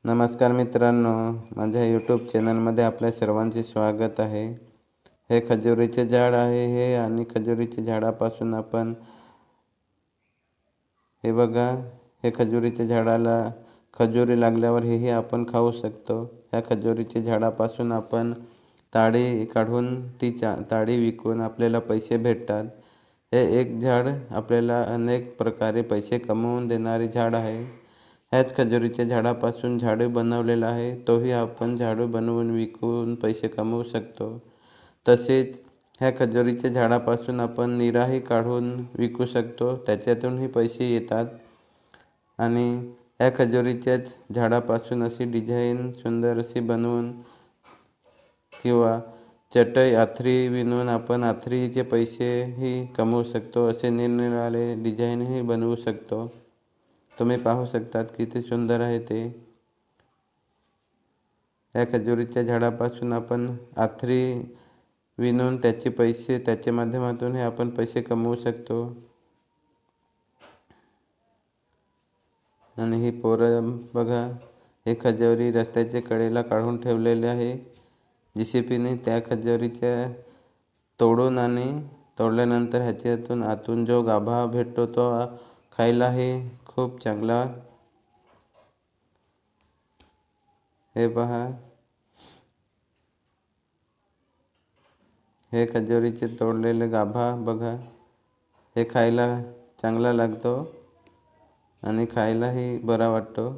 नमस्कार मित्रांनो, माझ्या यूट्यूब चॅनलमध्ये आपल्या सर्वांचे स्वागत आहे। हे खजुरीचे झाड आहे हे आणि खजुरीच्या झाडापासून आपण हे बघा, हे खजुरीच्या झाडाला खजुरी लागल्यावर हेही आपण खाऊ शकतो। या खजुरीच्या झाडापासून आपण ताडी काढून ती ताडी विकून आपल्याला पैसे भेटतात। हे एक झाड आपल्याला अनेक प्रकारे पैसे कमवून देणारे झाड आहे। ह्याच खजुरीच्या झाडापासून झाडू बनवलेला आहे, तोही आपण झाडू बनवून विकून पैसे कमवू शकतो। तसेच ह्या खजुरीच्या झाडापासून आपण निराही काढून विकू शकतो, त्याच्यातूनही पैसे येतात। आणि ह्या खजुरीच्याच झाडापासून अशी डिझाईन सुंदर अशी बनवून किंवा चटई आथरी विणून आपण आथरीचे पैसेही कमवू शकतो। असे निरनिराळे डिझाईनही बनवू शकतो। तुम्ही पाहू शकतात किती सुंदर आहे ते। या खजुरीच्या झाडापासून आपण आथरी विणून त्याच्या माध्यमातून आपण पैसे कमवू शकतो। आणि ही पोरं बघा, हे खजुरी रस्त्याच्या कडेला काढून ठेवलेले आहे। JCBने त्या खजुरीच्या तोडल्यानंतर ह्याच्यातून आतून जो गाभा भेटतो तो खायलाही खूप चांगला। हे पहा, हे खजुरीचे तोडलेले गाभा बघा, हे खायला चांगला लागतो आणि खायलाही बरा वाटतो।